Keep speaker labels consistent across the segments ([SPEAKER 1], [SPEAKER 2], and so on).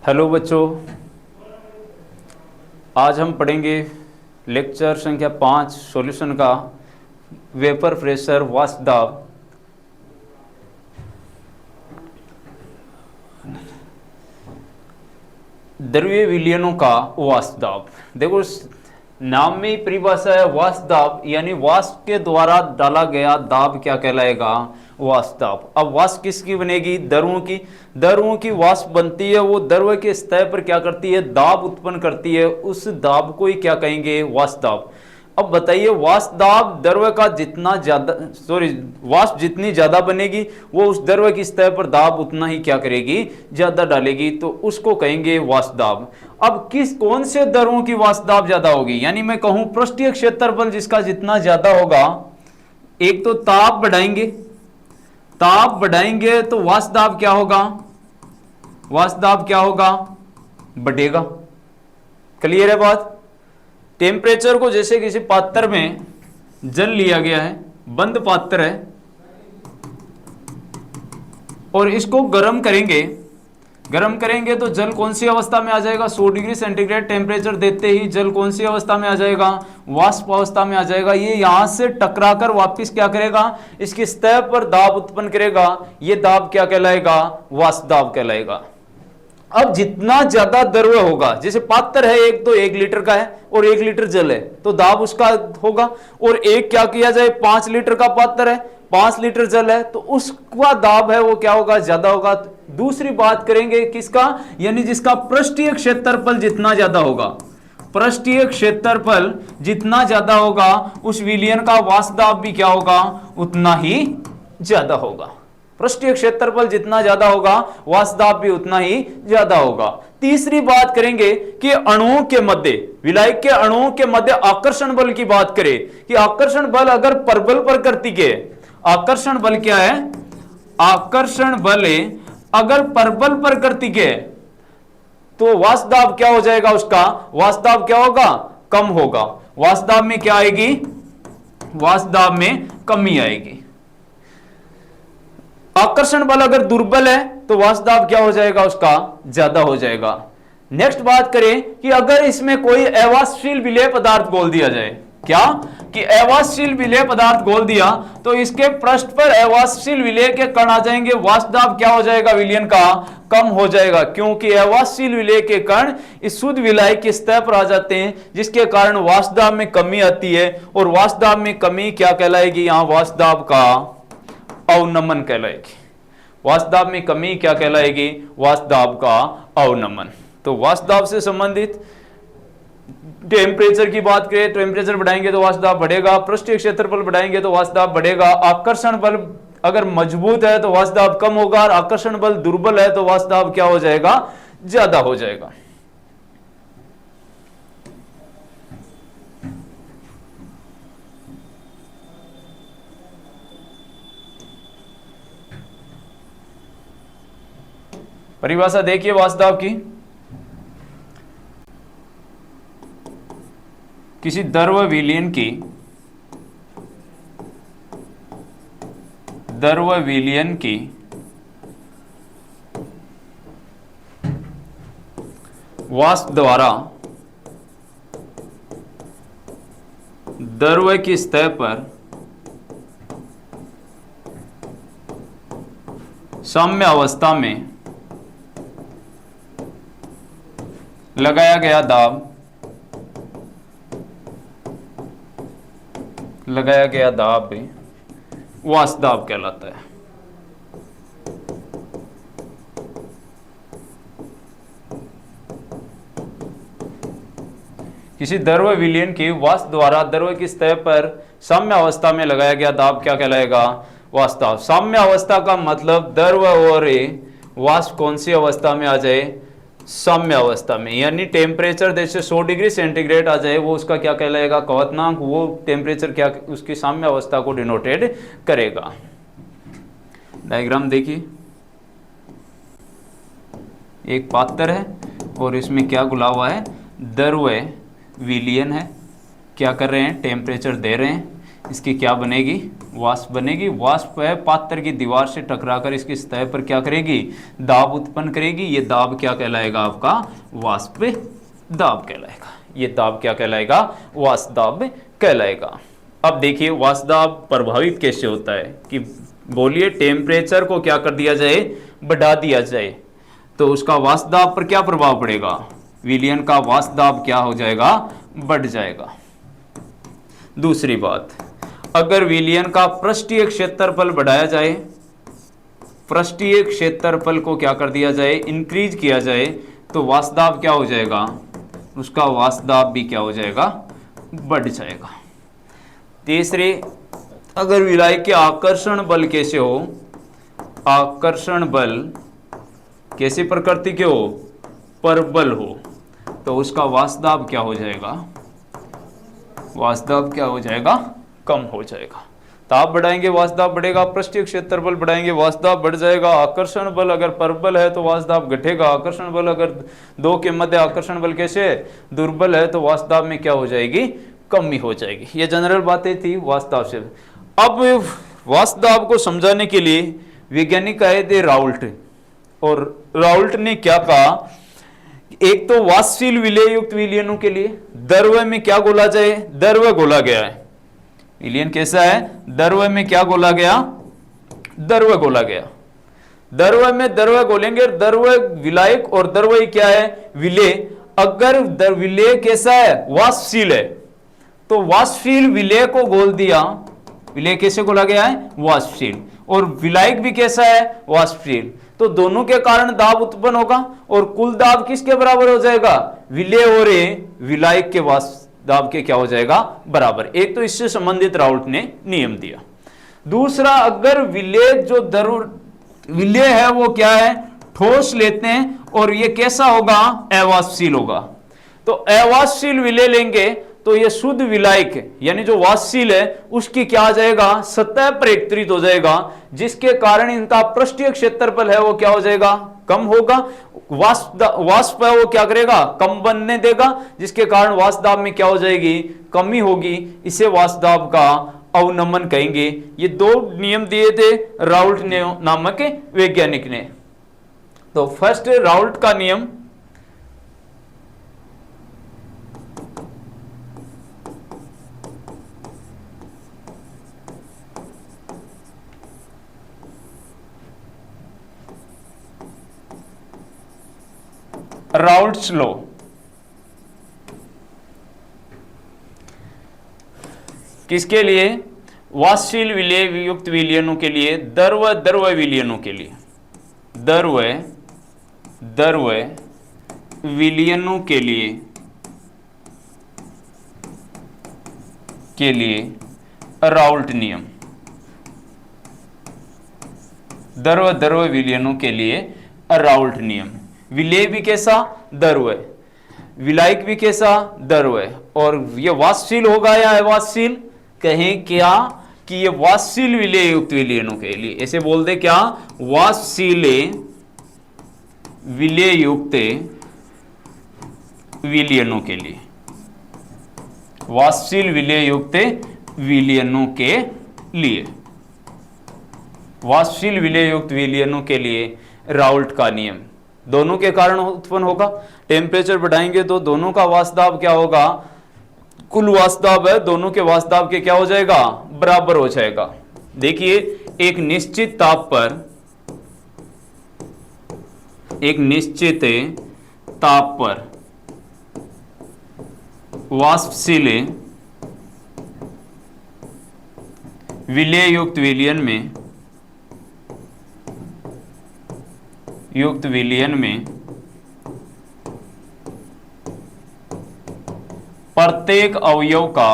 [SPEAKER 1] Hello बच्चों, आज हम पढ़ेंगे लेक्चर संख्या 5 सॉल्यूशन का वेपर प्रेशर वाष्प दाब। द्रव्य विलयनों का वाष्प दाब। देखो नाम में ही परिभाषा है वाष्प दाब, यानी वाष्प के द्वारा डाला गया दाब क्या कहलाएगा? वाष्प दाब। अब वाष्प किसकी बनेगी? द्रवों की वाष्प बनती है, वो द्रव के सतह पर क्या करती है? दाब उत्पन्न करती है। उस दाब को ही क्या कहेंगे? वाष्प दाब। अब बताइए, वाष्प दाब द्रव का जितना ज्यादा वाष्प जितनी ज्यादा बनेगी वो उस द्रव की सतह पर दाब उतना ही क्या करेगी? ज्यादा डालेगी, तो उसको कहेंगे वाष्प दाब। अब कौन से द्रवों की वाष्प दाब ज्यादा होगी? यानी मैं कहूं पृष्ठीय क्षेत्रफल जिसका जितना ज्यादा होगा, एक तो ताप बढ़ाएंगे तो वाष्प दाब क्या होगा? वाष्प दाब क्या होगा? बढ़ेगा। क्लियर है बात? टेम्परेचर को जैसे किसी पात्र में जल लिया गया है, बंद पात्र है, और इसको गर्म करेंगे तो जल कौन सी अवस्था में आ जाएगा? 100 डिग्री सेंटीग्रेड टेम्परेचर देते ही जल कौन सी अवस्था में आ जाएगा? वाष्प अवस्था में आ जाएगा। ये यहां से टकराकर वापस क्या करेगा? इसकी सतह पर दाब उत्पन्न करेगा। ये दाब क्या कहलाएगा? वाष्प दाब कहलाएगा। अब जितना ज्यादा द्रव्य होगा, जैसे पात्र है एक, तो 1 लीटर का है और 1 लीटर जल है, तो दाब उसका होगा। और एक क्या किया जाए, 5 लीटर का पात्र है, 5 लीटर जल है, तो उसका दाब है वो क्या होगा? ज्यादा होगा। दूसरी बात करेंगे किसका? यानी जिसका पृष्ठीय क्षेत्रफल जितना ज्यादा होगा, पृष्ठीय क्षेत्रफल जितना ज्यादा होगा, उस विलयन का वाष्प दाब भी क्या होगा? उतना ही ज्यादा होगा। पृष्ठीय क्षेत्रफल जितना ज्यादा होगा, वाष्प दाब भी उतना ही ज्यादा होगा। तीसरी बात करेंगे कि अणुओं के मध्य, विलायक के अणुओं के मध्य आकर्षण बल की बात करें कि आकर्षण बल अगर परबल प्रकृति के, आकर्षण बल क्या है? आकर्षण बल अगर परबल प्रकृति के, तो वाष्प दाब क्या हो जाएगा? उसका वाष्प दाब क्या होगा? कम होगा। वाष्प दाब में क्या आएगी? वाष्प दाब में कमी आएगी। आकर्षण बल अगर दुर्बल है तो वाष्प दाब क्या हो जाएगा? उसका ज्यादा हो जाएगा। नेक्स्ट बात करें कि अगर इसमें कोई अवाष्पशील विलेय पदार्थ घोल दिया जाए, क्या कि अवाष्पशील विलेय पदार्थ घोल दिया, तो इसके पृष्ठ पर अवाष्पशील विलेय के कण आ जाएंगे। वाष्प दाब क्या हो जाएगा? विलयन का कम हो जाएगा, क्योंकि अवाष्पशील विलेय के कण इस शुद्ध विलाय की सतह पर आ जाते हैं, जिसके कारण वाष्प दाब में कमी आती है। और वाष्प दाब में कमी क्या कहलाएगी? यहां वाष्प दाब का अवनमन कहलाएगी। वाष्प दाब में कमी क्या कहलाएगी? वाष्प दाब का अवनमन। तो वाष्प दाब से संबंधित टेम्परेचर की बात करें, टेम्परेचर बढ़ाएंगे तो वाष्प दाब बढ़ेगा, पृष्ठीय क्षेत्रफल बढ़ाएंगे तो वाष्प दाब बढ़ेगा। आकर्षण बल अगर मजबूत है तो वाष्प दाब कम होगा, और आकर्षण बल दुर्बल है तो वाष्प दाब क्या हो जाएगा? ज्यादा हो जाएगा। परिभाषा देखिए वाष्प दाब की। किसी द्रव विलयन की वाष्प द्वारा द्रव की सतह पर साम्य अवस्था में लगाया गया दाब वाष्प दाब कहलाता है। किसी द्रव विलयन की वाष्प द्वारा द्रव की सतह पर साम्य अवस्था में लगाया गया दाब क्या कहलाएगा? वाष्प दाब। साम्य अवस्था का मतलब द्रव और वाष्प कौन सी अवस्था में आ जाए? साम्य अवस्था में। यानी टेम्परेचर जैसे 100 डिग्री सेंटीग्रेड आ जाए, वो उसका क्या कहलाएगा? क्वथनांक। वो टेम्परेचर क्या उसकी साम्य अवस्था को डिनोटेड करेगा। डायग्राम देखिए, एक पात्र है और इसमें क्या घुला हुआ है? द्रव्य विलयन है। क्या कर रहे हैं? टेम्परेचर दे रहे हैं। इसकी क्या बनेगी, वाष्प बनेगी। वाष्प है पात्र की दीवार से टकराकर इसकी सतह पर क्या करेगी, दाब उत्पन्न करेगी। ये दाब क्या कहलाएगा, आपका वाष्प दाब कहलाएगा। ये दाब क्या कहलाएगा, वाष्प दाब कहलाएगा। अब देखिए वाष्प दाब प्रभावित कैसे होता है कि बोलिए टेम्परेचर को क्या कर दिया जाए, बढ़ा दिया जाए, तो उसका वाष्प दाब पर क्या प्रभाव पड़ेगा, विलयन का वाष्प दाब क्या हो जाएगा, बढ़ जाएगा। दूसरी बात, अगर विलयन का पृष्ठीय क्षेत्रफल बढ़ाया जाए, पृष्ठीय क्षेत्रफल को क्या कर दिया जाए, इंक्रीज किया जाए, तो वाष्प दाब क्या हो जाएगा, उसका वाष्प दाब भी क्या हो जाएगा, बढ़ जाएगा। तीसरे, अगर विलायक के आकर्षण बल कैसे हो, आकर्षण बल कैसी प्रकृति के हो, परबल हो, तो उसका वाष्प दाब क्या हो जाएगा, वाष्प दाब क्या हो जाएगा, कम हो जाएगा। ताप बढ़ाएंगे वाष्प दाब बढ़ेगा, पृष्ठीय क्षेत्रफल बढ़ाएंगे वाष्प दाब बढ़ जाएगा। आकर्षण बल अगर परबल है तो वाष्प दाब घटेगा। आकर्षण बल अगर दो के मध्य आकर्षण बल कैसे दुर्बल है तो वाष्प दाब में क्या हो जाएगी, कमी हो जाएगी। ये जनरल बातें थी वाष्प दाब से। अब वाष्प दाब को समझाने के लिए वैज्ञानिक आए थे राउल्ट, और राउल्ट ने क्या कहा, एक तो वाष्पशील विलेय युक्त विलयनों के लिए द्रव्य में क्या घोला जाए, द्रव्य घोला गया है। विलयन कैसा है, द्रव्य में क्या घोला गया, द्रव्य घोला गया। द्रव्य में द्रव्य घोलेंगे, द्रव्य विलायक और द्रव्य क्या है, विलेय। अगर विलेय कैसा है, वाष्पशील है, तो वाष्पशील विलेय को घोल दिया। विलेय कैसे घोला गया है, वाष्पशील, और विलायक भी कैसा है, वाष्पशील, तो दोनों के कारण दाब उत्पन्न होगा, और कुल दाब किसके बराबर हो जाएगा, विलेय और विलायक के वाष्प दाब के क्या हो जाएगा, बराबर। एक तो इससे संबंधित राउल्ट ने नियम दिया। दूसरा, अगर विलेय जो विलेय है वो क्या है, ठोस लेते हैं, और ये कैसा होगा, अवाष्पशील होगा। तो अवाष्पशील विलेय लेंगे तो ये शुद्ध विलायक यानी जो वाष्पशील है उसकी क्या आ जाएगा, सतह पर एकत्रित हो जाएगा, जिसके कारण इनका पृष्ठीय क्षेत्रफल है वो क्या हो जाएगा, कम होगा। वाष्प है वो क्या करेगा, कम बनने देगा, जिसके कारण वाष्प दाब में क्या हो जाएगी, कमी होगी। इसे वाष्प दाब का अवनमन कहेंगे। ये दो नियम दिए थे राउल्ट ने नामक वैज्ञानिक ने। तो फर्स्ट राउल्ट का नियम, राउल्ट्स लॉ। किसके लिए, वाष्पशील विलेय युक्त विलयनों के लिए, द्रव्य विलयनों के लिए, द्रव्य विलयनों के लिए राउल्ट नियम। द्रव्य विलयनों के लिए राउल्ट नियम। विलेय भी कैसा, द्रव्य, विलायक भी कैसा, द्रव्य, और ये वाष्पशील होगा या अवाष्पशील, कहें क्या कि ये वाष्पशील विलेय युक्त विलयनों के लिए, ऐसे बोल दे क्या, वाष्पशील विलेय युक्त विलयनों के लिए, वाष्पशील विलेय युक्त विलयनों के लिए, वाष्पशील विलेय युक्त विलयनों के लिए राउल्ट का नियम दोनों के कारण उत्पन्न होगा। टेम्परेचर बढ़ाएंगे तो दोनों का वाष्प दाब क्या होगा, कुल वाष्प दाब है दोनों के वाष्प दाब के क्या हो जाएगा, बराबर हो जाएगा। देखिए एक निश्चित ताप पर, एक निश्चित ताप पर वाष्पशील विलेय युक्त विलयन में प्रत्येक अवयव का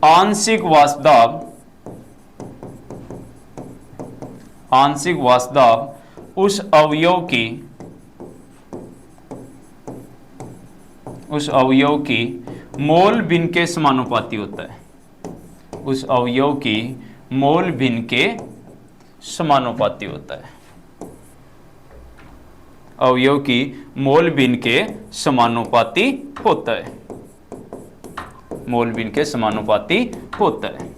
[SPEAKER 1] आंशिक वाष्प दाब उस अवयव की मोल भिन्न के समानुपाती होता है, उस अवयव की मोल भिन्न के समानुपाती होता है। अवयव की मोल भिन्न के समानुपाती होता है, मोल भिन्न के समानुपाती होता है।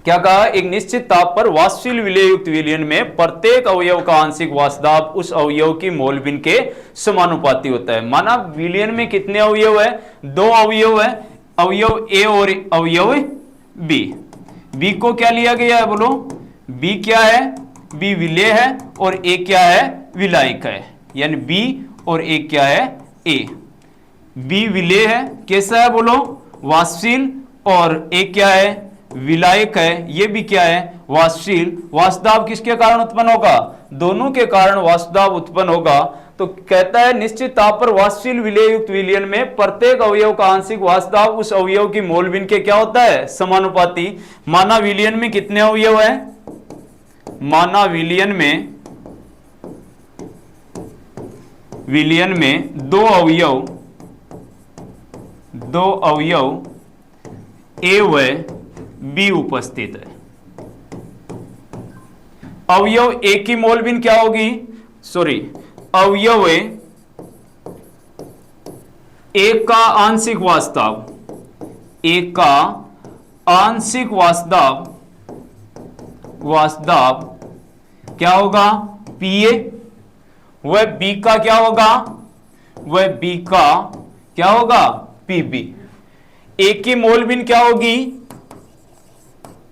[SPEAKER 1] क्या कहा, एक निश्चित ताप पर वाष्पशील विलेय युक्त विलयन में प्रत्येक अवयव का आंशिक वाष्प दाब उस अवयव की मोल भिन्न के समानुपाती होता है। माना विलयन में कितने अवयव है, दो अवयव है, अवयव ए और अवयव बी। बी को क्या लिया गया है, बोलो, बी क्या है, बी विलेय है और ए क्या है, विलायक है, यानी बी और ए क्या है, ए। बी विलेय है, कैसा है, बोलो, वाष्पशील, और ए क्या है, विलायक है, ये भी क्या है, वाष्पशील। वाष्पदाब किसके कारण उत्पन्न होगा, दोनों के कारण वाष्पदाब उत्पन्न होगा। तो कहता है निश्चित ताप पर वाष्पशील विलेय युक्त विलयन में प्रत्येक अवयव का आंशिक वाष्पदाब उस अवयव की मोल भिन्न के क्या होता है, समानुपाती। माना विलयन में कितने अवयव है, माना विलयन में दो अवयव ए व बी उपस्थित है। अवयव ए की मोल भिन्न क्या होगी, सॉरी, अवयव ए का आंशिक वाष्पदाब, ए का आंशिक वाष्पदाब क्या होगा, पीए। वह बी का क्या होगा, वह बी का क्या होगा, पीबी। ए की मोल भिन्न क्या होगी,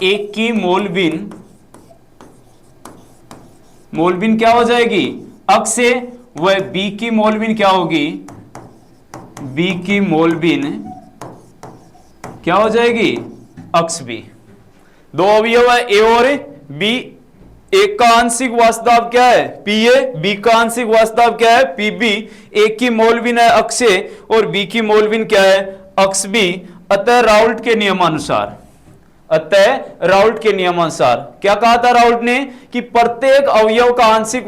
[SPEAKER 1] ए की मोल भिन्न क्या हो जाएगी, अक्से। वह बी की मोल भिन्न क्या होगी, बी की मोल भिन्न क्या हो जाएगी, अक्स बी। दो अवयव है ए और बी, एक का आंशिक वाष्पदाब क्या है, पीए, बी का आंशिक वाष्पदाब क्या है, पीबी। ए की मोल भिन्न है अक्से और बी की मोल भिन्न क्या है, अक्स बी। अतः राउल्ट के नियमानुसार, क्या कहा था राउल्ट ने, कि प्रत्येक अवयव का आंशिक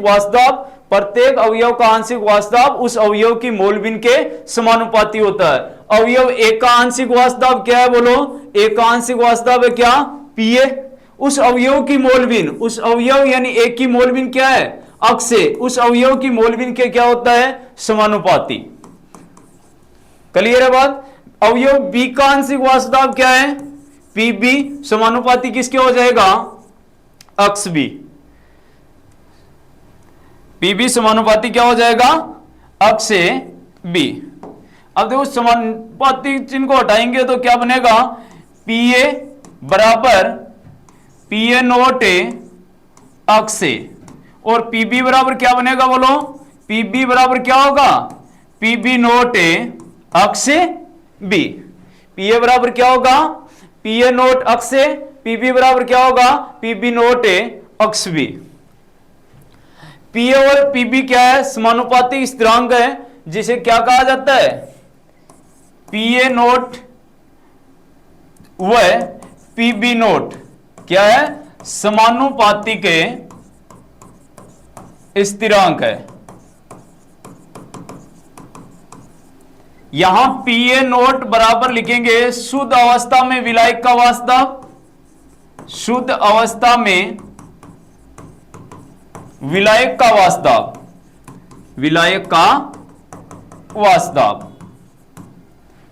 [SPEAKER 1] वाष्पदाब उस अवयव की मोल भिन्न के समानुपाती होता है। अवयव ए का आंशिक वाष्पदाब क्या है, बोलो, ए का आंशिक वाष्पदाब है क्या, पीए। उस अवयव की मोल भिन्न, उस अवयव यानी ए की मोल भिन्न क्या है, अक्से, उस अवयव की मोल भिन्न के क्या होता है, समानुपाती। क्लियर है बात। अवयव बी का आंशिक वाष्पदाब क्या है, पीबी, समानुपाती किसके हो जाएगा, अक्स बी। पीबी समानुपाती क्या हो जाएगा, अक्स ए बी। अब देखो समानुपाती चिन्ह को हटाएंगे तो क्या बनेगा, पीए बराबर पीए नोट ए अक्स ए, और पीबी बराबर क्या बनेगा, बोलो, पीबी बराबर क्या होगा, पीबी नोट ए अक्स ए बी। पीए बराबर क्या होगा, पीए नोट अक्स ए, पीबी बराबर क्या होगा, PB note A x B. पीए और पीबी क्या है, समानुपाती स्थिरांक है, जिसे क्या कहा जाता है, पीए नोट व पीबी नोट क्या है, समानुपाती के स्थिरांक है। यहां पीए नोट बराबर लिखेंगे शुद्ध अवस्था में विलायक का वाष्पदाब, शुद्ध अवस्था में विलायक का वाष्पदाब,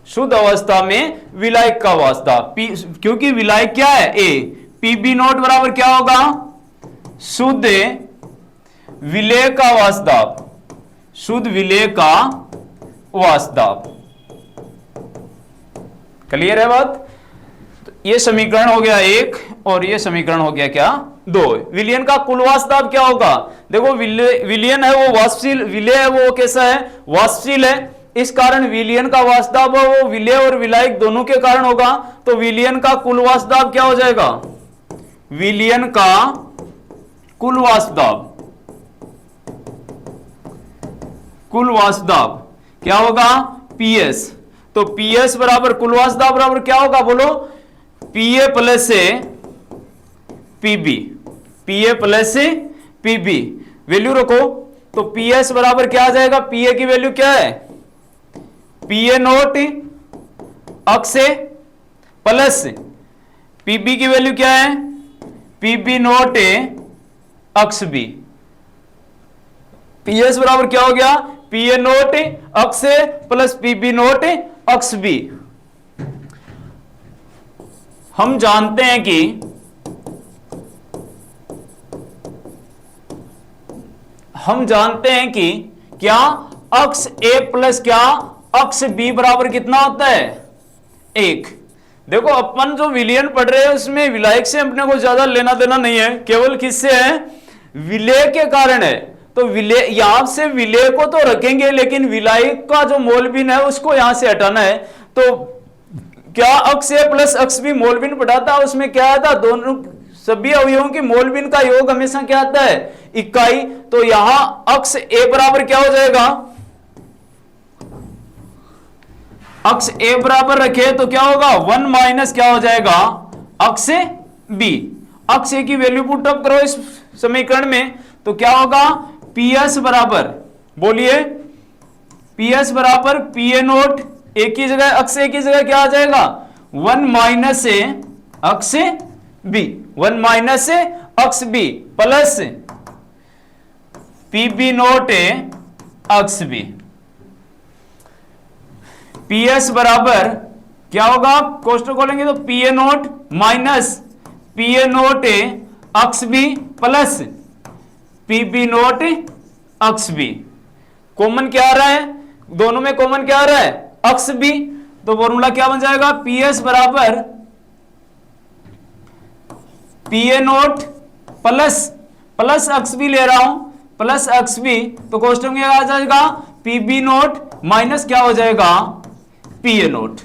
[SPEAKER 1] शुद्ध अवस्था में विलायक का वाष्पदाब, क्योंकि विलायक क्या है, ए। पीबी नोट बराबर क्या होगा, शुद्ध विलेय का वाष्पदाब, शुद्ध विलेय का वाष्पदाब। क्लियर है बात। तो ये समीकरण हो गया एक और ये समीकरण हो गया क्या, दो। विलयन का कुल वाष्पदाब क्या होगा, देखो विलयन है वो वाष्पशील, विलेय है वो कैसा है, वाष्पशील है। इस कारण विलयन का वाष्पदाब है वो विलेय और विलायक दोनों के कारण होगा। तो विलयन का कुल वाष्पदाब क्या हो जाएगा, विलयन का कुल वाष्पदाब क्या होगा, पीएस। तो पीएस बराबर कुल वाष्पदाब बराबर क्या होगा, बोलो, पीए प्लस से पीबी, पीए प्लस से पीबी। वैल्यू रखो तो पीएस बराबर क्या आ जाएगा, पीए की वैल्यू क्या है, PA nought x A plus PB की वैल्यू क्या है, PB note A x B. PS बराबर क्या हो गया, P A nought x A plus PB nought x B. हम जानते हैं कि क्या अक्स ए प्लस क्या अक्स बी बराबर कितना होता है, 1। देखो अपन जो विलयन पढ़ रहे हैं उसमें विलायक से अपने को ज्यादा लेना देना नहीं है, केवल किससे है, विलय के कारण है। तो विलय यहां से विलय को तो रखेंगे लेकिन विलायक का जो मोलबिन है उसको यहां से हटाना है। तो क्या अक्स ए प्लस अक्स बी मोलबिन पढ़ाता, उसमें क्या आता, दोनों सभी अवयवों की मोलबिन का योग हमेशा क्या आता है, इकाई। तो यहां अक्स ए बराबर क्या हो जाएगा, अक्स ए बराबर रखे तो क्या होगा 1 माइनस क्या हो जाएगा अक्स बी। अक्स ए की वैल्यू पुट अप करो इस समीकरण में तो क्या होगा, पीएस बराबर, बोलिए, पीएस बराबर पी ए नोट ए की जगह अक्स ए की जगह क्या आ जाएगा 1 minus A x B, 1 minus A x B plus PB note A x B. PS बराबर क्या होगा, कोष्टक खोलेंगे तो P A nought minus P A nought A x B plus PB nought x B. Common क्या आ रहा है, दोनों में कॉमन क्या आ रहा है, अक्स बी। तो फॉर्मूला क्या बन जाएगा, पीएस बराबर P A nought plus x B ले रहा हूं, प्लस अक्स बी, तो कोष्टक में आ जाएगा पीबी नोट माइनस क्या हो जाएगा पी ए नोट।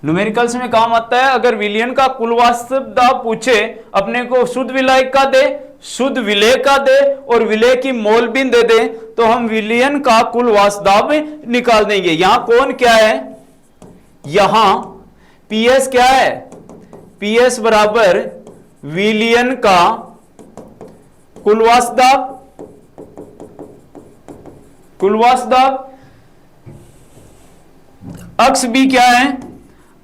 [SPEAKER 1] न्यूमेरिकल्स में काम आता है, अगर विलयन का कुल वास्तव दाब पूछे, अपने को शुद्ध विलायक का दे, शुद्ध विलय का दे और विलय की मोलबिन दे दे, तो हम विलयन का कुल वास्तव दाब निकाल देंगे। यहां कौन क्या है, यहां पीएस क्या है, पीएस बराबर विलयन का कुल वास्तव दाब, कुल वास्तव दाब। अक्स बी क्या है,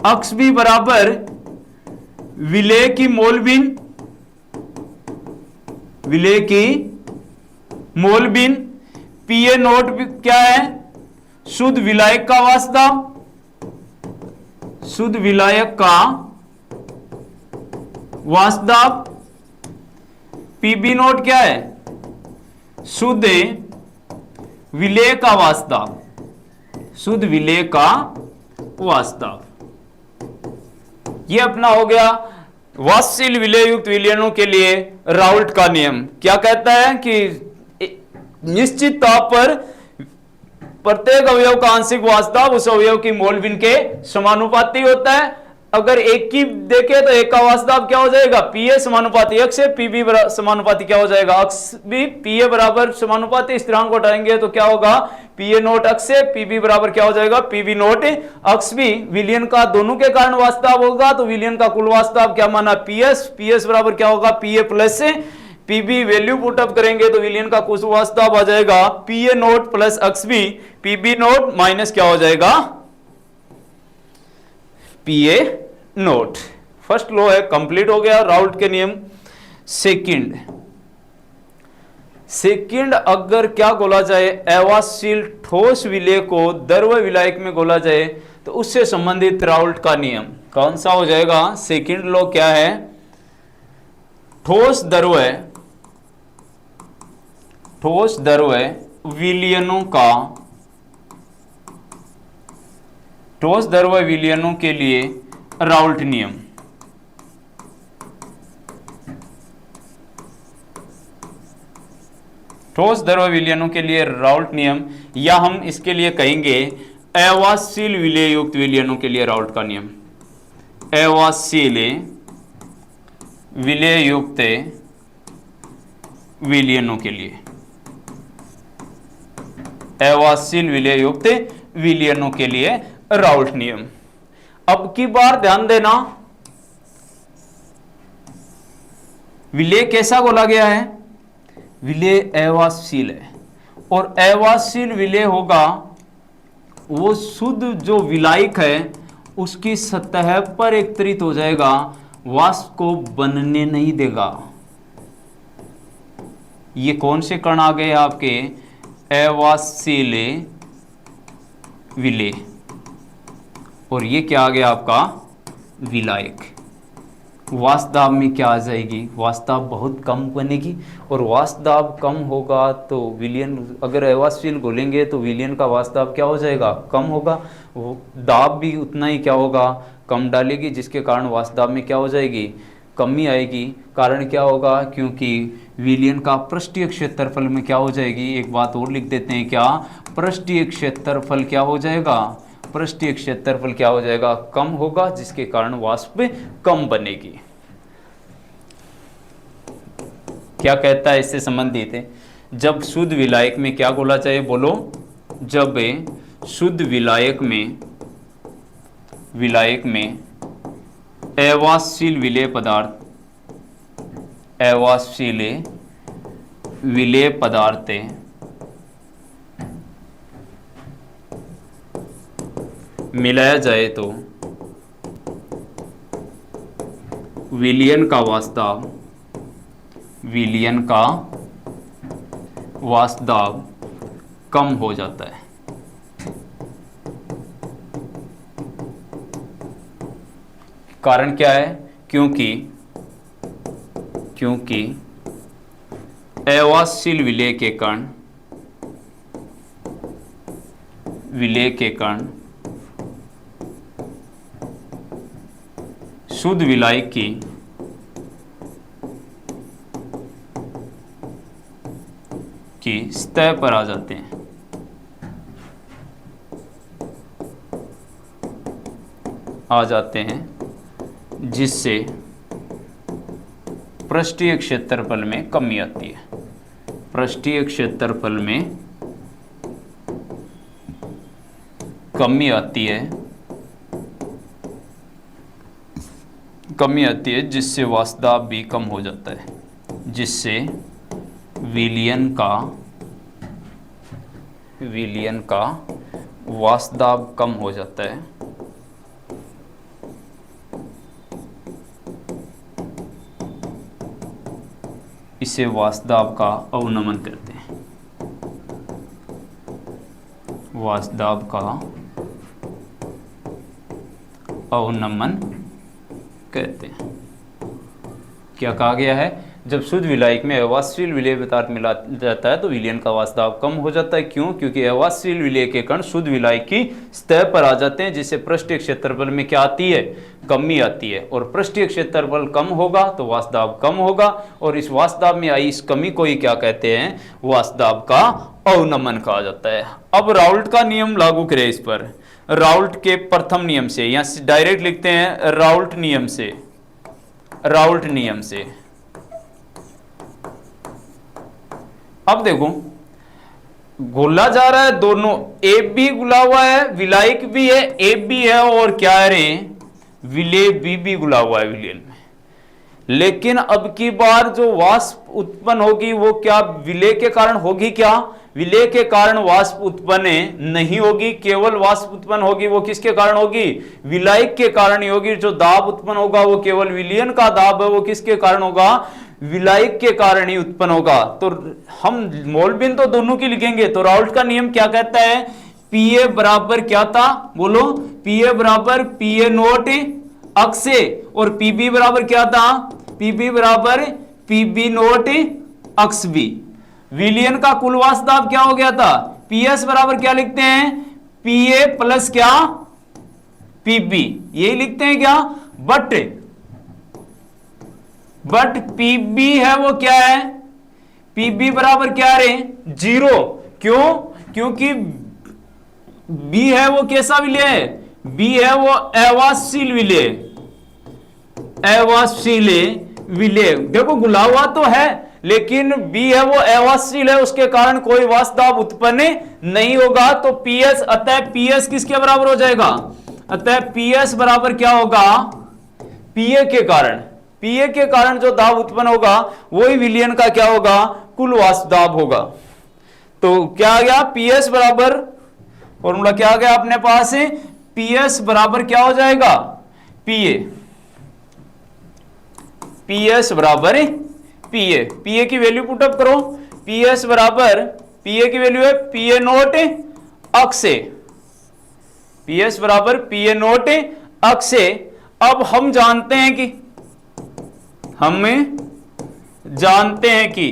[SPEAKER 1] अक्स बी बराबर विलय की मोलबिन, विलय की मोलबिन। पी ए नोट क्या है, शुद्ध विलायक का वास्तव, शुद्ध विलायक का वास्तव। पीबी नोट क्या है, शुद्ध विलय का वास्तव, शुद्ध विलय का वास्तव। यह अपना हो गया वास्तवशील विलय युक्त विलयनों के लिए राउल्ट का नियम। क्या कहता है कि निश्चित तौर पर प्रत्येक अवयव का आंशिक वास्तव उस अवयव की मोलबिन के समानुपाती होता है। अगर एक की देखे तो एक का वास्तव क्या हो जाएगा, पी ए समानुपाती अक्स से, पी बी समानुपाती क्या हो जाएगा अक्स बी, पी ए बराबर समानुपाती स्थिरांक को हटाएंगे तो क्या होगा पी ए नोट अक्स से, पी बी बराबर क्या हो जाएगा P B note x B. विलयन का दोनों के कारण वास्तव होगा तो विलयन का कुल वास्तव क्या माना पीएस, पीएस बराबर क्या होगा P A plus PB. Value put up करेंगे तो विलयन का कुल वास्तव आ जाएगा P A nought plus x B, PB nought minus क्या हो जाएगा P A nought. First law है कंप्लीट हो गया राउल्ट के नियम। सेकंड अगर क्या बोला जाए, अवाशील ठोस विलय को द्रव विलायक में बोला जाए तो उससे संबंधित राउल्ट का नियम कौन सा हो जाएगा। सेकंड लॉ क्या है, ठोस द्रव विलयनों का, ठोस द्रव विलयनों के लिए राउल्ट नियम। ठोस द्रव विलयनों के लिए राउल्ट नियम, या हम इसके लिए कहेंगे अवाशील विलय युक्त विलयनों के लिए राउल्ट का नियम। अवाशील विलय युक्त विलयनों के लिए, अवाशील विलय युक्त विलयनों के लिए राउल्ट नियम। अब की बार ध्यान देना, विलय कैसा बोला गया है, विलय अवाशील है और अवाशील विलय होगा वो शुद्ध जो विलायक है उसकी सतह पर एकत्रित हो जाएगा, वाष्प को बनने नहीं देगा। ये कौन से कण आ गए आपके, एवासिले विले, और ये क्या आ गया आपका, विलायक। वाष्प दाब में क्या आ जाएगी, वाष्प दाब बहुत कम बनेगी, और वाष्प दाब कम होगा तो विलयन, अगर एवासिल घोलेंगे तो विलयन का वाष्प दाब क्या हो जाएगा, कम होगा, वो दाब भी उतना ही क्या होगा, कम डालेगी, जिसके कारण वाष्प दाब में क्या हो जाएगी, कमी आएगी। कारण क्या होगा, क्योंकि विलयन का पृष्ठीय क्षेत्रफल में क्या हो जाएगी, एक बात और लिख देते हैं, क्या, पृष्ठीय क्षेत्रफल क्या हो जाएगा, पृष्ठीय क्षेत्रफल क्या हो जाएगा, कम होगा, जिसके कारण वाष्प कम बनेगी। क्या कहता है इससे संबंधित है, जब शुद्ध विलायक में क्या घोला चाहिए, बोलो, जब शुद्ध विलायक में एवासील विलेय पदार्थ, एवासीले विलेय पदार्थ मिलाया जाए तो विलयन का वाष्प दाब, विलयन का वाष्प दाब कम हो जाता है। कारण क्या है, क्योंकि एवासील विलेय के कण शुद्ध विलायक की सतह पर आ जाते हैं, जिससे पृष्ठीय क्षेत्रफल में कमी आती है, पृष्ठीय क्षेत्रफल में कमी आती है, जिससे वाष्प दाब भी कम हो जाता है, जिससे विलयन का वाष्प दाब कम हो जाता है। इसे वाष्प दाब का अवनमन कहते हैं, वाष्प दाब का अवनमन कहते हैं। क्या कहा गया है, जब शुद्ध विलायक में एवासील विलेय पदार्थ मिला जाता है तो विलयन का वाष्प दाब कम हो जाता है। क्यों? क्योंकि एवासील विलेय के कण शुद्ध विलायक की सतह पर आ जाते हैं, जिससे पृष्ठीय क्षेत्रफल में क्या आती है, कमी आती है, और पृष्ठीय क्षेत्रफल कम होगा तो वाष्प दाब कम होगा, और इस वाष्प दाब में आई इस कमी को ही क्या कहते हैं, वाष्प दाब का अवनमन कहा जाता है। अब राउल्ट का नियम लागू करें इस पर, राउल्ट के प्रथम नियम से, यहां डायरेक्ट लिखते हैं राउल्ट नियम से, राउल्ट नियम से। अब देखो घोला जा रहा है, दोनों ए भी घुला हुआ है, विलायक भी है, ए भी है, और क्या है रे, विलेय बी भी घुला हुआ है विलयन में। लेकिन अब की बार जो वाष्प उत्पन्न होगी वो क्या विलेय के कारण होगी, क्या विलेय के कारण वाष्प उत्पन्न नहीं होगी, केवल वाष्प उत्पन्न होगी वो किसके कारण होगी, विलायक के कारण ही होगी। जो दाब उत्पन्न होगा वो केवल विलयन का दाब है, वो किसके कारण होगा, विलायक के कारण ही उत्पन्न होगा। तो हम मोल बिन तो दोनों की लिखेंगे। तो राउल्ट का नियम क्या कहता है, पीए बराबर क्या था, बोलो, पीए बराबर पीए नोट अक्स से, और पीबी बराबर क्या था, पीबी बराबर पीबी नोट अक्स बी। विलयन का कुल वाष्प दाब क्या हो गया था, पीएस बराबर क्या लिखते हैं, पीए प्लस क्या पीबी, यही लिखते हैं क्या, बट पीबी है वो क्या है, पीबी बराबर क्या रे, 0। क्यों? क्योंकि बी है वो कैसा विलेय है, बी है वो एवासील विलेय, एवासील विलेय। देखो गुला हुआ तो है लेकिन बी है वो एवासील है, उसके कारण कोई वाष्प दाब उत्पन्न नहीं होगा। तो पीएस, अतः पीएस किसके बराबर हो जाएगा, अतः पीएस बराबर क्या होगा, पीए के कारण, पीए के कारण जो दाब उत्पन्न होगा वही विलयन का क्या होगा, कुल वाष्प दाब होगा। तो क्या आ गया, पीएस बराबर, फॉर्मूला क्या आ गया अपने पास, पीएस बराबर क्या हो जाएगा, पीए, पीएस बराबर पीए, पीए की वैल्यू पुटअप करो, पी एस बराबर पी ए की वैल्यू है P A nought x A, P S बराबर P A nought x A. अब हम जानते हैं कि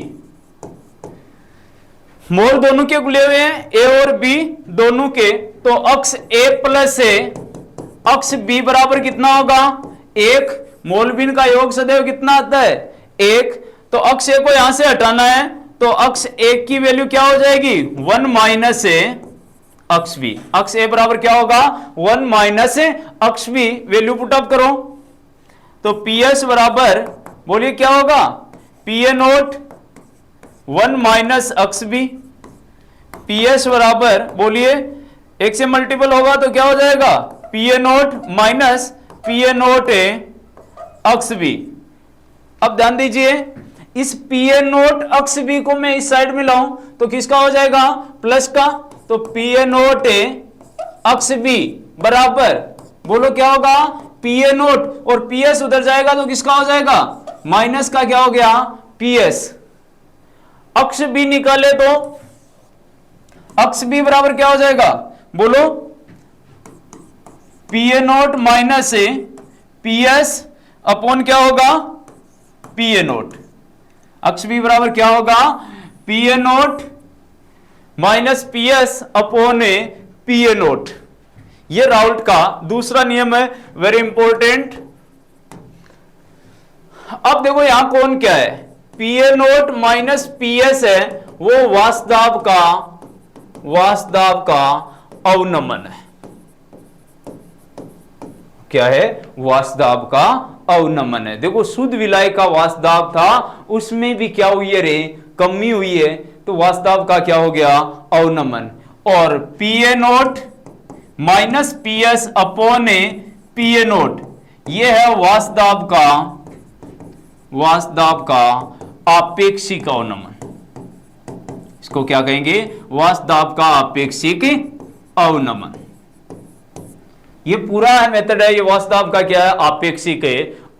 [SPEAKER 1] मोल दोनों के गुले हुए हैं ए और बी दोनों के, तो अक्स A plus A x B बराबर कितना होगा 1। मोल बिन का योग सदैव कितना आता है 1, तो अक्स ए को यहां से हटाना है, तो अक्स ए की वैल्यू क्या हो जाएगी 1 माइनस ए अक्स बी। अक्स ए बराबर क्या होगा 1 minus A x B, value put up करो तो पी एस बराबर बोलिए क्या होगा P A nought 1 minus x B. P S बराबर बोलिए एक से मल्टीपल होगा तो क्या हो जाएगा P A nought minus P A nought A x B. अब ध्यान दीजिए इस P A nought x B को मैं इस साइड में लाऊं तो किसका हो जाएगा प्लस का, तो P A nought A x B बराबर बोलो क्या होगा पी ए नोट, और पी एस उधर जाएगा तो किसका हो जाएगा माइनस का, क्या हो गया पी एस। अक्स बी निकाले तो अक्स बी बराबर क्या हो जाएगा बोलो P A nought minus A P S upon क्या होगा P A nought. X B बराबर क्या होगा P A nought minus P S upon A P A nought. ये राउल्ट का दूसरा नियम है, वेरी इंपॉर्टेंट। अब देखो यहां कौन क्या है P A nought minus P S है, वो वास्तव का अवनमन है। क्या है वास्तव का अवनमन है। देखो शुद्ध विलय का वास्तव था उसमें भी क्या हुई है रे कमी हुई है, तो वास्तव का क्या हो गया अवनमन। और P A nought minus P S upon A P A note, यह है वास्तव का आपेक्षिक अवनमन। इसको क्या कहेंगे वास्तव का आपेक्षिक अवनमन। ये पूरा मेथड है, ये वास्तव का क्या है आपेक्षिक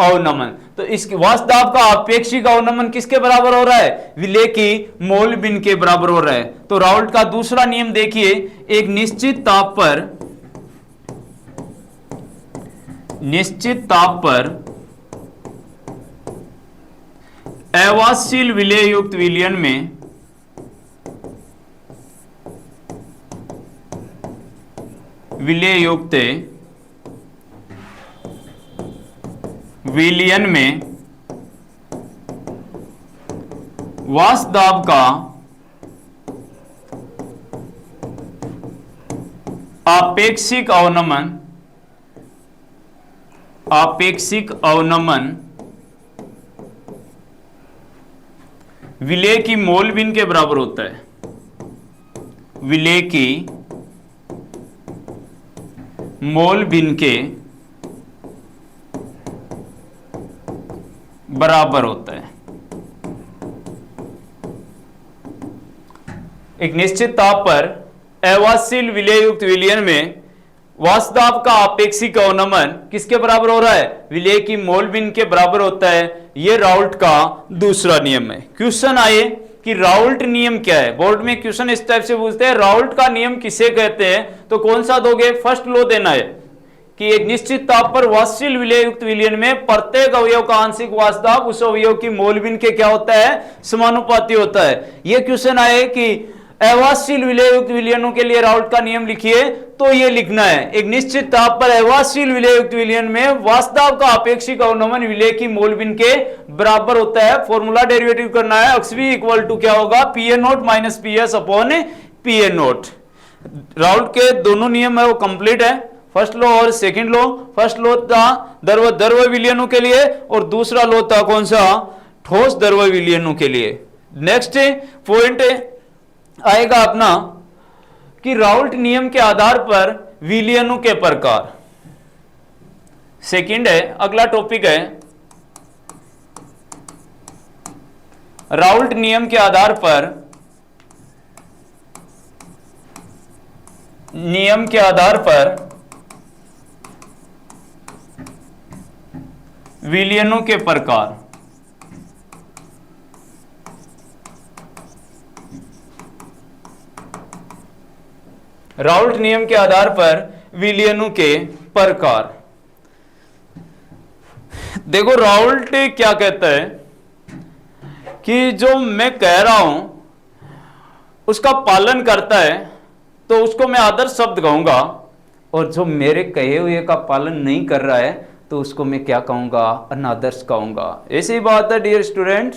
[SPEAKER 1] अवनमन। तो इस वास्तव का आपेक्षिक अवनमन किसके बराबर हो रहा है विलेय की मोल बिन के बराबर हो रहा है। तो राउल्ट का दूसरा नियम देखिए, एक निश्चित ताप पर अवाष्यशील विलेय युक्त विलयन में विलयन में वास्तव का आपेक्षिक अवनमन विलेय की मोल बिन के बराबर होता है। विलेय की मोल बिन के बराबर होता है। एक निश्चित ताप पर अवाष्यशील विलेय युक्त विलयन में वास्तव का आपेक्षिक अवनमन किसके बराबर हो रहा है विलेय की मोल बिन के बराबर होता है। यह राउल्ट का दूसरा नियम है। क्वेश्चन आए कि राउल्ट नियम क्या है, बोर्ड में क्वेश्चन इस टाइप से पूछते हैं राउल्ट का नियम किसे कहते हैं, तो कौन सा दोगे फर्स्ट लो देना है कि एक निश्चित ताप पर वाष्यशील विलेय युक्त विलयन में प्रत्येक अवयव का आंशिक वास्तव उस अवयव की मोल बिन के क्या होता है समानुपाती होता है। यह क्वेश्चन आए कि अवाष्यशील विलेय युक्त विलयनों के लिए राउल्ट का नियम लिखिए, तो यह लिखना है एक निश्चित ताप पर अवाष्यशील विलेय युक्त विलयन में वास्तव का आपेक्षिक अवनमन विलेय की मोल बिन के बराबर होता है। फॉर्मूला डेरिवेटिव करना है, एक्स बी इक्वल टू क्या होगा P A nought minus P S upon P A note. Raoult के दोनों नियम है वो कंप्लीट है, फर्स्ट लॉ और सेकंड लॉ। फर्स्ट लॉ था द्रव विलयनों के लिए और दूसरा लॉ था कौन सा ठोस द्रव विलयनों के लिए। नेक्स्ट पॉइंट आएगा अपना कि राउल्ट नियम के आधार पर विलयनों के प्रकार। सेकंड है, अगला टॉपिक है राउल्ट नियम के आधार पर विलयनों के प्रकार। राउल्ट नियम के आधार पर विलियनों के प्रकार। देखो राउल्ट क्या कहता है कि जो मैं कह रहा हूं उसका पालन करता है तो उसको मैं आदर्श शब्द कहूंगा, और जो मेरे कहे हुए का पालन नहीं कर रहा है तो उसको मैं क्या कहूंगा, अनादर्श कहूंगा। ऐसी बात है डियर स्टूडेंट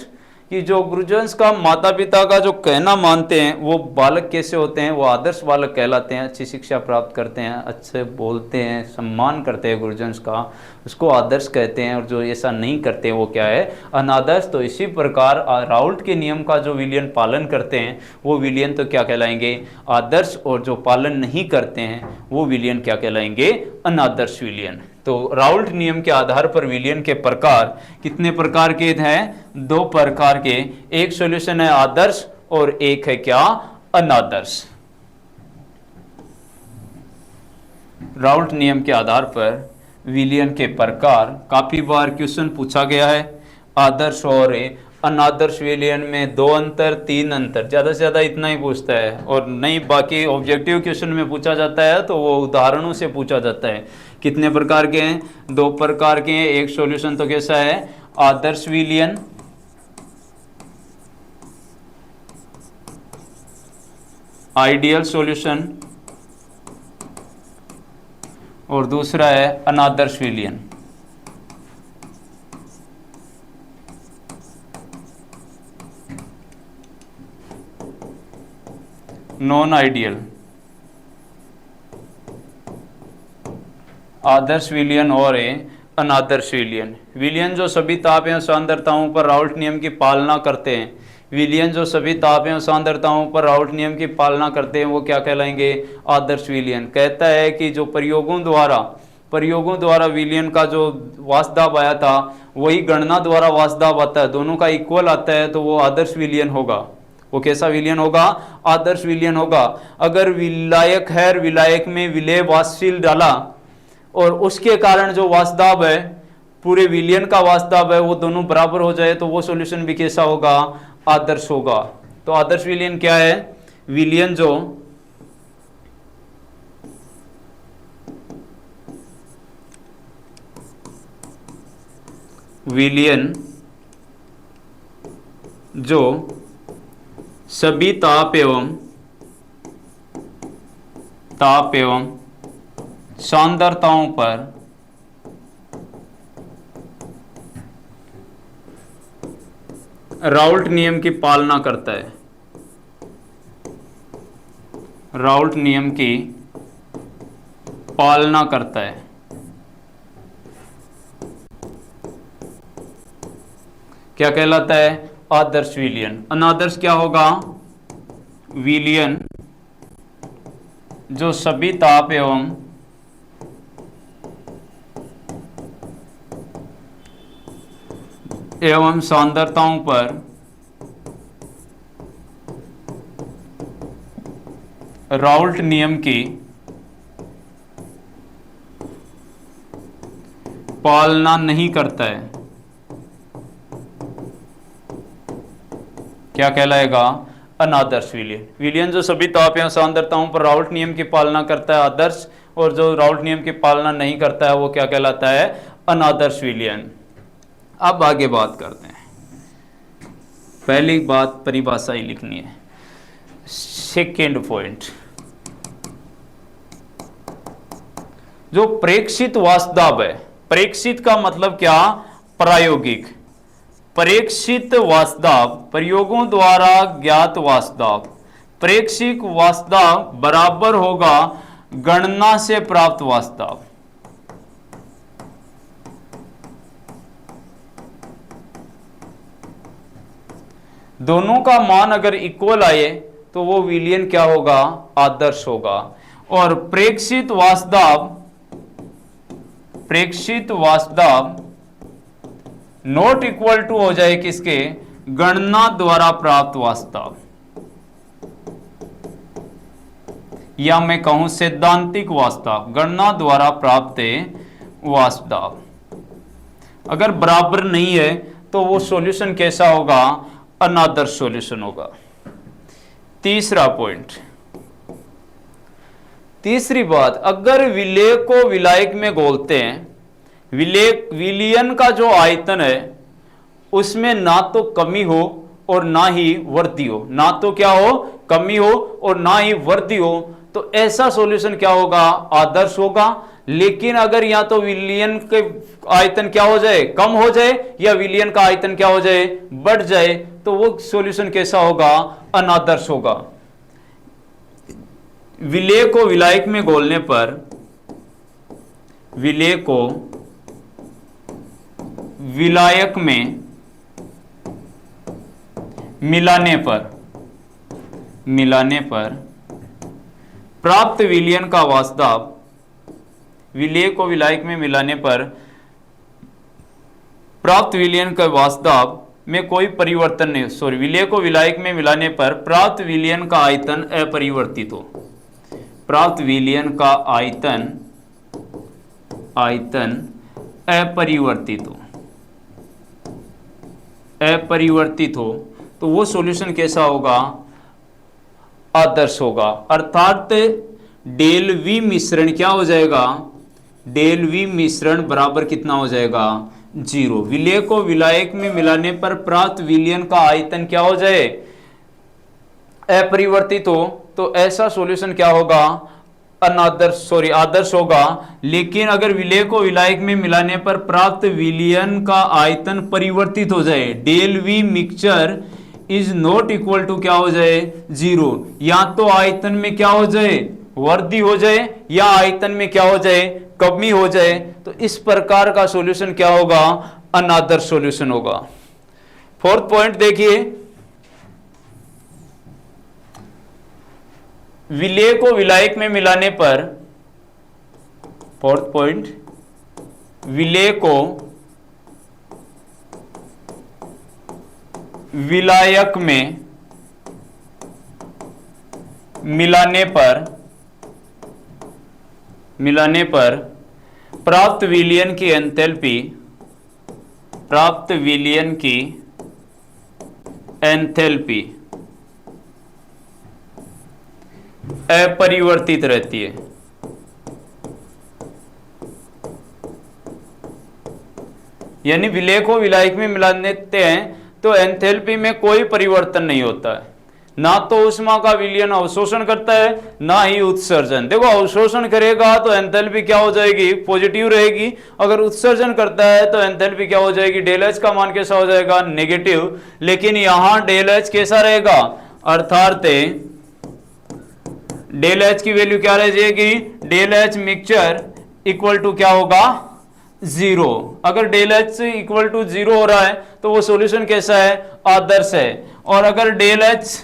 [SPEAKER 1] कि जो गुरुजन का माता पिता का जो कहना मानते हैं वो बालक कैसे होते हैं, वो आदर्श बालक कहलाते हैं, अच्छी शिक्षा प्राप्त करते हैं, अच्छे बोलते हैं, सम्मान करते हैं गुरुजन का, उसको आदर्श कहते हैं। और जो ऐसा नहीं करते हैं वो क्या है, अनादर्श। तो इसी प्रकार राउल्ट के नियम का जो विलियन पालन करते हैं वो विलियन तो क्या कहलाएंगे, आदर्श, और जो पालन नहीं करते हैं वो विलियन क्या कहलाएंगे, अनादर्श विलियन। तो राउल्ट नियम के आधार पर विलियन के प्रकार कितने प्रकार के हैं, 2 प्रकार के। एक सॉल्यूशन है आदर्श और एक है क्या, अनादर्श। राउल्ट नियम के आधार पर विलियन के प्रकार काफी बार क्वेश्चन पूछा गया है। आदर्श और अनादर्श विलियन में 2 अंतर 3 अंतर, ज्यादा से ज्यादा इतना ही पूछता है, और नहीं बाकी ऑब्जेक्टिव क्वेश्चन में पूछा जाता है तो वो उदाहरणों से पूछा जाता है। कितने प्रकार के हैं, 2 प्रकार के हैं। एक सॉल्यूशन तो कैसा है, आदर्श विलियन, आइडियल सॉल्यूशन, और दूसरा है अनादर्श विलियन। नॉन आइडियल, आदर्श विलियन और अनादर्श विलियन। विलियन जो सभी ताप एवं सांद्रताओं पर राउल्ट नियम की पालना करते हैं, विलियन जो सभी ताप एवं सांद्रताओं पर राउल्ट नियम की पालना करते हैं वो क्या कहलाएंगे, आदर्श विलियन। कहता है कि जो प्रयोगों द्वारा विलियन का जो वास्तव आया था वही गणना द्वारा वास्तव आता है, दोनों का इक्वल आता है, तो वो आदर्श विलियन होगा। वो कैसा विलियन होगा, आदर्श विलियन होगा। अगर विलायक है, विलायक में विलेय वाष्पशील डाला और उसके कारण जो वास्तव है, पूरे विलियन का वास्तव है, वो दोनों बराबर हो जाए तो वो सॉल्यूशन भी कैसा होगा, आदर्श होगा। तो आदर्श विलियन क्या है, विलियन जो सभी ताप एवं सांद्रताओं पर राउल्ट नियम की पालना करता है, राउल्ट नियम की पालना करता है, क्या कहलाता है, आदर्श विलियन। अनादर्श क्या होगा, विलियन जो सभी ताप एवं सांद्रताओं पर राउल्ट नियम की पालना नहीं करता है, क्या कहलाएगा, अनादर्श विलियन। विलियन जो सभी ताप एवं सांद्रताओं पर राउल्ट नियम की पालना करता है आदर्श, और जो राउल्ट नियम की पालना नहीं करता है वो क्या कहलाता है, अनादर्श विलियन। अब आगे बात करते हैं। पहली बात परिभाषा ही लिखनी है। सेकेंड पॉइंट, जो प्रेक्षित वास्तव है, प्रेक्षित का मतलब क्या, प्रायोगिक। प्रेक्षित वास्तव प्रयोगों द्वारा ज्ञात वास्तव, प्रेक्षित वास्तव बराबर होगा गणना से प्राप्त वास्तव। दोनों का मान अगर इक्वल आए तो वो विलियन क्या होगा, आदर्श होगा। और प्रेक्षित वास्तव नॉट इक्वल टू हो जाए किसके, गणना द्वारा प्राप्त वास्तव, या मैं कहूं सैद्धांतिक वास्तव, गणना द्वारा प्राप्त वास्तव। अगर बराबर नहीं है तो वो सॉल्यूशन कैसा होगा, अनादर्श सॉल्यूशन होगा। तीसरा पॉइंट, तीसरी बात, अगर विलेय को विलायक में घोलते हैं, विलयन का जो आयतन है उसमें ना तो कमी हो और ना ही वृद्धि हो, ना तो क्या हो, कमी हो और ना ही वृद्धि हो, तो ऐसा सॉल्यूशन क्या होगा, आदर्श होगा। लेकिन अगर या तो विलयन के आयतन क्या हो जाए, कम हो जाए, या विलयन का आयतन क्या हो जाए, बढ़ जाए, तो वो सॉल्यूशन कैसा होगा, अनादर्श होगा। विलेय को विलायक में घोलने पर, विलेय को विलायक में मिलाने पर प्राप्त विलयन का वास्तव, विलेय को विलायक में मिलाने पर प्राप्त विलयन का वास्तव में कोई परिवर्तन नहीं, सॉरी, विलेय को विलायक में मिलाने पर प्राप्त विलयन का आयतन अपरिवर्तित हो, प्राप्त विलयन का आयतन अपरिवर्तित हो, तो वो सॉल्यूशन कैसा होगा, आदर्श होगा। अर्थात डेल वी मिश्रण क्या हो जाएगा, डेल वी मिश्रण बराबर कितना हो जाएगा, 0। विलेय को विलायक में मिलाने पर प्राप्त विलयन का आयतन क्या हो जाए, अपरिवर्तित हो, तो ऐसा सॉल्यूशन क्या होगा, आदर्श होगा। लेकिन अगर विलेय को विलायक में मिलाने पर प्राप्त विलयन का आयतन परिवर्तित हो जाए, del V mixture is not equal to क्या हो जाए, 0, या तो आयतन में क्या हो जाए, वृद्धि हो जाए, या आयतन में क्या हो जाए, कमी हो जाए, तो इस प्रकार का सॉल्यूशन क्या होगा, अनादर्श सॉल्यूशन होगा। फोर्थ पॉइंट देखिए, विलेय को विलायक में मिलाने पर, फोर्थ पॉइंट, विलेय को विलायक में मिलाने पर प्राप्त विलयन की एंथैल्पी अपरिवर्तित रहती है। यानी विलेय को विलायक में मिला देते हैं तो एंथैल्पी में कोई परिवर्तन नहीं होता है, ना तो ऊष्मा का विलयन अवशोषण करता है, ना ही उत्सर्जन। देखो, अवशोषण करेगा तो एंथैल्पी क्या हो जाएगी, पॉजिटिव रहेगी। अगर उत्सर्जन करता है तो एंथैल्पी क्या हो जाएगी, डेल एच का मान कैसा हो जाएगा, नेगेटिव। लेकिन यहां डेल एच कैसा रहेगा, अर्थात डेल एच की वैल्यू क्या रह जाएगी, del H mixture equal to क्या होगा, 0। अगर डेल एच इक्वल टू 0 हो रहा है तो वो सॉल्यूशन कैसा है, आदर्श है। और अगर del H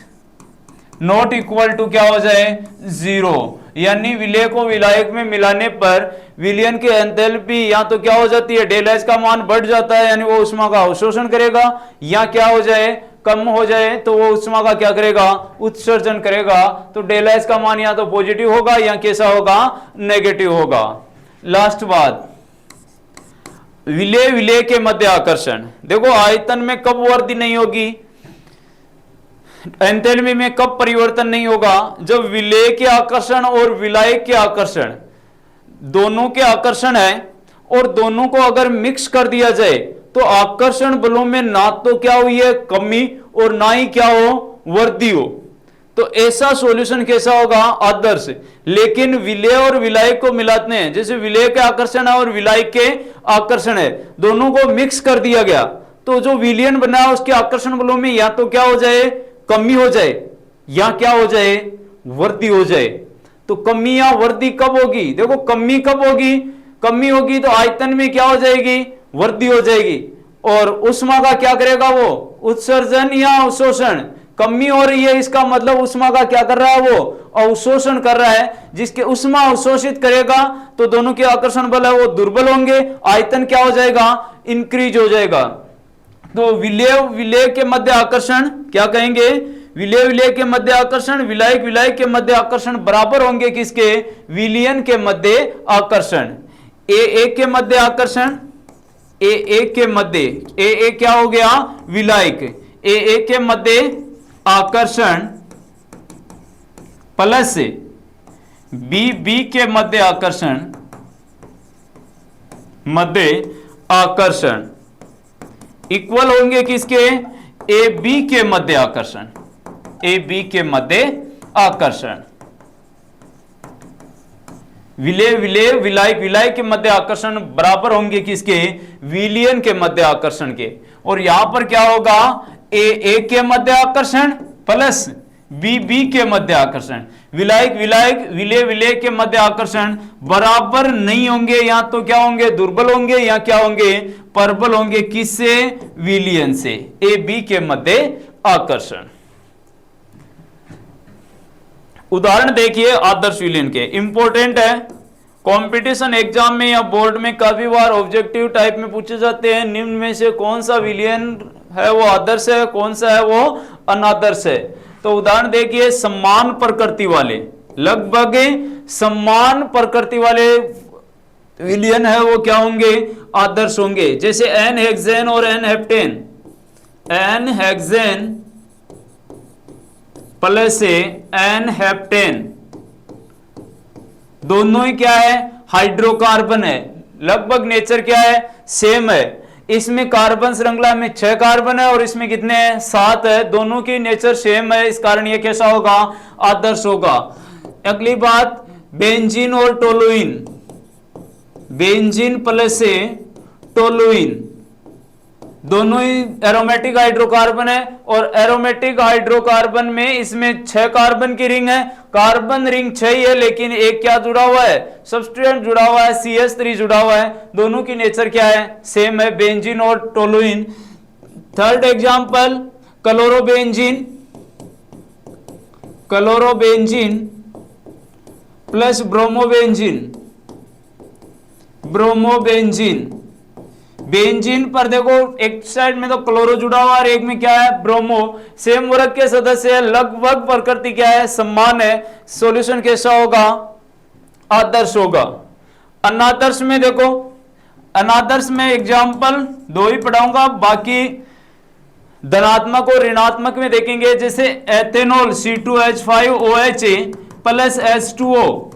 [SPEAKER 1] not equal to क्या हो जाए, 0, यानी विलेय को विलायक में मिलाने पर विलयन की एंथैल्पी या तो क्या हो जाती है, डेल एच का मान बढ़ जाता है, यानी वो ऊष्मा का अवशोषण करेगा, या क्या हो जाए, कम हो जाए, तो वो ऊष्मा का क्या करेगा, उत्सर्जन करेगा। तो डेल एच का मान या तो पॉजिटिव होगा या कैसा होगा, नेगेटिव होगा। लास्ट बात, विलेय के मध्य आकर्षण। देखो, आयतन में कब वृद्धि नहीं होगी, एंथैल्पी में कब परिवर्तन नहीं होगा, जब विलेय के आकर्षण और विलायक के आकर्षण दोनों के आकर्षण है और दोनों को अगर मिक्स कर दिया जाए तो आकर्षण बलों में ना तो क्या हुई है, कमी, और ना ही क्या हो, वृद्धि हो। तो ऐसा सॉल्यूशन कैसा होगा, आदर्श। लेकिन विलेय और विलायक को मिलाते हैं, जैसे विलेय के आकर्षण है और विलायक के आकर्षण है, दोनों को मिक्स कर दिया गया, तो जो विलयन बना है उसके आकर्षण बलों में या तो क्या हो जाए, कमी हो जाए, या क्या हो जाए, वृद्धि हो जाए। तो कमी या वृद्धि कब होगी, देखो कमी कब होगी, कमी होगी तो आयतन में क्या हो जाएगी, वृद्धि हो जाएगी। और ऊष्मा का क्या करेगा वो, उत्सर्जन या अवशोषण। कमी हो रही है, इसका मतलब ऊष्मा का क्या कर रहा है, वो अवशोषण कर रहा है। जिसके ऊष्मा अवशोषित करेगा तो दोनों के आकर्षण बल है वो दुर्बल होंगे, आयतन क्या हो जाएगा, इंक्रीज हो जाएगा। तो विलेय के मध्य आकर्षण क्या कहेंगे, विलेय के मध्य आकर्षण, विलायक के मध्य आकर्षण बराबर होंगे किसके, विलयन के मध्य आकर्षण। ए के मध्य आकर्षण, ए के मध्य, ए क्या हो गया, विलायक, ए के मध्य आकर्षण प्लस बी के मध्य आकर्षण इक्वल होंगे किसके, ए बी के मध्य आकर्षण, ए बी के मध्य आकर्षण। विलेय विलेय विलायक विलाय के मध्य आकर्षण बराबर होंगे किसके, विलियन के मध्य आकर्षण के। और यहां पर क्या होगा, ए के मध्य आकर्षण प्लस बी के मध्य आकर्षण। विलायक विलायक विलेय विलेय के मध्य आकर्षण बराबर नहीं होंगे, या तो क्या होंगे, दुर्बल होंगे, या क्या होंगे, प्रबल होंगे। किससे, विलियन से, ए बी के मध्य आकर्षण। उदाहरण देखिए आदर्श विलियन के, इंपॉर्टेंट है, कंपटीशन एग्जाम में या बोर्ड में काफी बार ऑब्जेक्टिव टाइप में पूछे जाते हैं। निम्न में से कौन सा विलियन है वो आदर्श है, कौन सा है वो अनादर्श है। तो उदाहरण देखिए, समान प्रकृति वाले, लगभग समान प्रकृति वाले विलियन है वो क्या होंगे, आदर्श होंगे। जैसे एन हेक्सेन और n heptane, n hexane plus n heptane दोनों ही क्या है, हाइड्रोकार्बन है, लगभग नेचर क्या है, सेम है। इसमें कार्बन श्रृंखला में 6 कार्बन है और इसमें कितने हैं, 7 है। दोनों की नेचर सेम है, इस कारण ये कैसा होगा, आदर्श होगा। अगली बात, बेंजीन और टोलुइन, बेंजीन प्लस टोलुइन दोनों ही एरोमेटिक हाइड्रोकार्बन है, और एरोमेटिक हाइड्रोकार्बन में इसमें 6 कार्बन की रिंग है, कार्बन रिंग 6 ही है, लेकिन एक क्या जुड़ा हुआ है, सब्सटीट्यूएंट जुड़ा हुआ है, CH3 जुड़ा हुआ है। दोनों की नेचर क्या है, सेम है, बेंजीन और toluene. Third example, chlorobenzene, chlorobenzene plus bromobenzene, bromobenzene. Benzene पर देखो एक साइड में तो क्लोरो जुड़ा हुआ और एक में क्या है, ब्रोमो। सेम वर्ग के सदस्य है, लगभग प्रकृति क्या है, समान है। सॉल्यूशन कैसा होगा, आदर्श होगा। अनादर्श में देखो, अनादर्श में एग्जांपल 2 ही पढ़ाऊंगा, बाकी धनात्मक और ऋणात्मक में देखेंगे। जैसे ethanol C2H5OH plus H2O।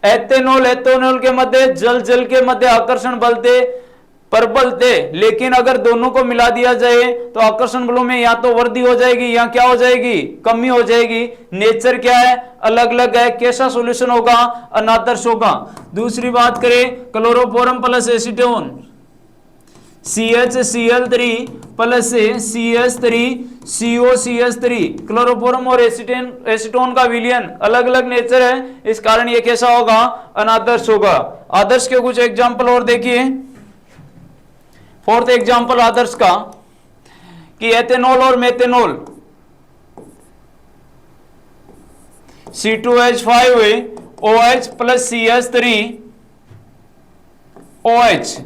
[SPEAKER 1] Ethanol ethanol के मध्य जल के मध्य आकर्षण बल थे, प्रबल थे, लेकिन अगर दोनों को मिला दिया जाए तो आकर्षण बलों में या तो वृद्धि हो जाएगी या क्या हो जाएगी, कमी हो जाएगी। नेचर क्या है, अलग अलग है। कैसा सॉल्यूशन होगा, अनादर्श होगा। दूसरी बात करें, chloroform plus acetone, CHCl3 plus CH3COCH3। Chloroform और एसीटोन का विलियन अलग अलग नेचर है, इस कारण ये कैसा होगा, अनादर्श होगा। आदर्श के कुछ एग्जाम्पल और देखिए। फोर्थ एग्जांपल आदर्श का, कि एथेनॉल और methanol, C2H5OH plus CH3OH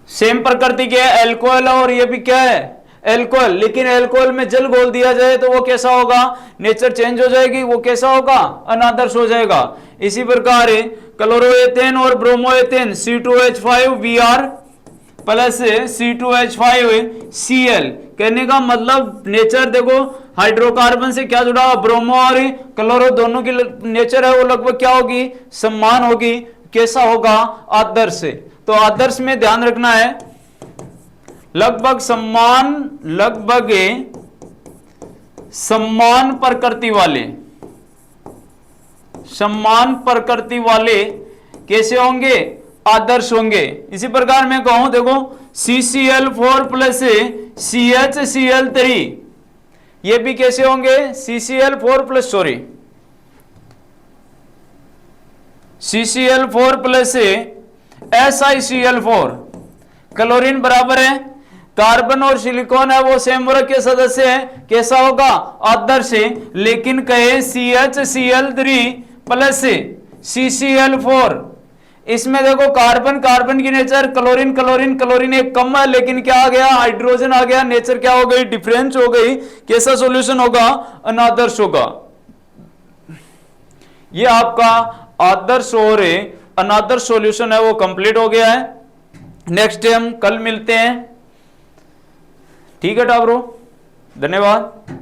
[SPEAKER 1] same प्रकृति के है, एल्कोहल और ये भी क्या है, एल्कोहल। लेकिन एल्कोहल में जल घोल दिया जाए तो वो कैसा होगा, नेचर चेंज हो जाएगी, वो कैसा होगा, अनादर्श हो जाएगा। इसी प्रकार क्लोरोएथेन और ब्रोमोएथेन C2H5Br प्लस C2H5Cl। कहने का मतलब नेचर देखो, हाइड्रोकार्बन से क्या जुड़ा हुआ, ब्रोमो और क्लोरो दोनों की नेचर है वो लगभग क्या होगी, समान होगी। कैसा होगा, आदर्श से। तो आदर्श में ध्यान रखना है, लगभग समान प्रकृति वाले कैसे होंगे, आदर्श होंगे। इसी प्रकार मैं कहूं देखो, CCl4 प्लस CHCl3 ये भी कैसे होंगे, CCl4 प्लस SiCl4। क्लोरीन बराबर है, कार्बन और सिलिकॉन है वो सेम वर्ग के सदस्य है, कैसा होगा, आदर्श है। लेकिन कहे CHCl3 प्लस CCl4, इसमें देखो कार्बन की नेचर, क्लोरीन एक कम है, लेकिन क्या आ गया, हाइड्रोजन आ गया, नेचर क्या हो गई, डिफरेंस हो गई। कैसा सॉल्यूशन होगा, अनादर्श होगा। ये आपका आदर्श और अनादर्श सॉल्यूशन है वो कंप्लीट हो गया है। नेक्स्ट डे हम कल मिलते हैं, ठीक है टाबरो, धन्यवाद।